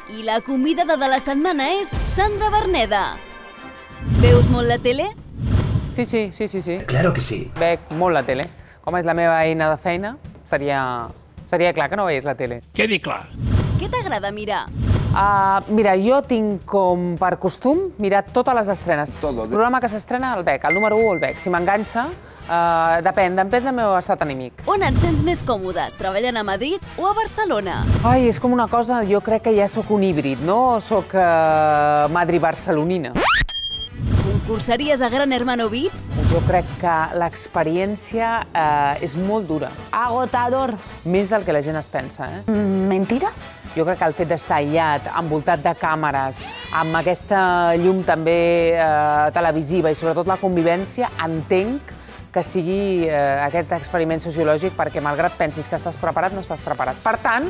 I la convidada de la setmana és Sandra Verneda. Veus molt la tele? Sí. Claro que sí. Veig molt la tele. Com és la meva eina de feina, seria clar que no veies la tele. Quedi clar. Què t'agrada mirar? Mira, jo tinc com per costum mirar totes les estrenes. El programa que s'estrena el veig, el número 1 el veig. Si m'enganxa, depèn del meu estat anímic. On et sents més còmode, treballant a Madrid o a Barcelona? Ai, és com una cosa, jo crec que ja sóc un híbrid, no? Sóc madri-barcelonina. Concursaries a Gran Hermano VIP? Jo crec que l'experiència és molt dura. Agotador. Més del que la gent es pensa, Mentira? Jo crec que el fet d'estar aïllat, envoltat de càmeres, amb aquesta llum també televisiva i sobretot la convivència, entenc que sigui aquest experiment sociològic perquè malgrat pensis que estàs preparat, no estàs preparat. Per tant,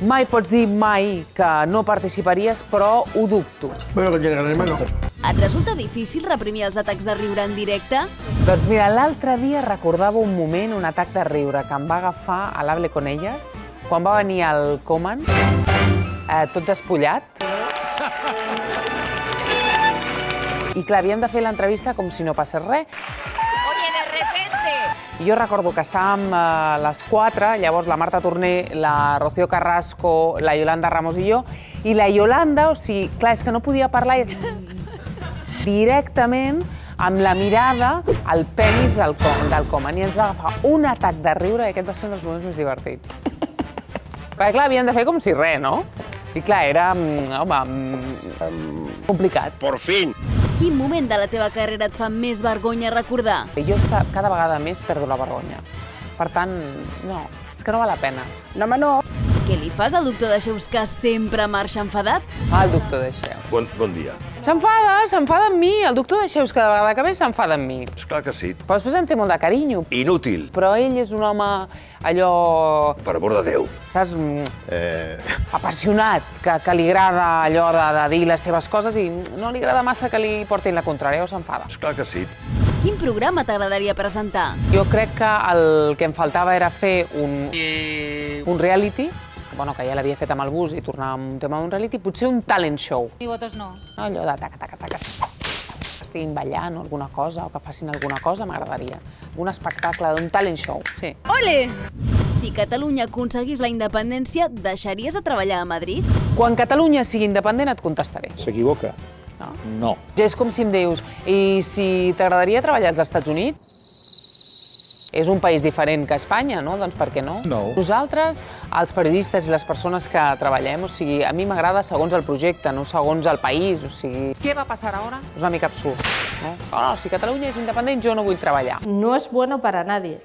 mai pots dir mai que no participaries, però ho dubto. Et resulta difícil reprimir els atacs de riure en directe? Doncs mira, l'altre dia recordava un moment, un atac de riure que em va agafar a l'Hable con Ellas, quan va venir el Koeman, tot despullat. I clar, havíem de fer l'entrevista com si no passés res. I jo recordo que estàvem a les 4, llavors la Marta Torné, la Rocío Carrasco, la Yolanda Ramos i jo, i la Yolanda, o sigui, clar, és que no podia parlar i directament amb la mirada al penis del Koeman i ens va agafar un atac de riure i aquest va ser un dels moments més divertits. Perquè clar, havíem de fer com si res, no? I clar, era, complicat. Por fin. Quin moment de la teva carrera et fa més vergonya recordar? Jo cada vegada més perdo la vergonya. Per tant, no, és que no val la pena. No, home, no. Què li fas al doctor Deixeus que sempre marxa enfadat? El doctor Deixeus. Bon dia. S'enfada amb mi. El doctor Deixeus cada vegada que ve s'enfada amb mi. Esclar que sí. Però després em té molt de carinyo. Inútil. Però ell és un home allò, Per amor de Déu. saps, apassionat, que li agrada allò de dir les seves coses i no li agrada massa que li portin la contrària o s'enfada. Esclar que sí. Quin programa t'agradaria presentar? Jo crec que el que em faltava era fer un reality, que ja l'havia fet amb el bus i tornar amb un tema d'un reality, potser un talent show. I votos no. Allò de taca. Estiguin ballant o alguna cosa, o que facin alguna cosa, m'agradaria. Un espectacle d'un talent show, sí. Ole! Si Catalunya aconseguís la independència, deixaries de treballar a Madrid? Quan Catalunya sigui independent et contestaré. S'equivoca? No. Ja és com si em dius, i si t'agradaria treballar als Estats Units? És un país diferent que Espanya, no? Doncs per què no? No. Nosaltres, els periodistes i les persones que treballem, o sigui, a mi m'agrada segons el projecte, no segons el país, o sigui... Què va passar ara? És una mica absurd, no? No, si Catalunya és independent, jo no vull treballar. No es bueno para nadie.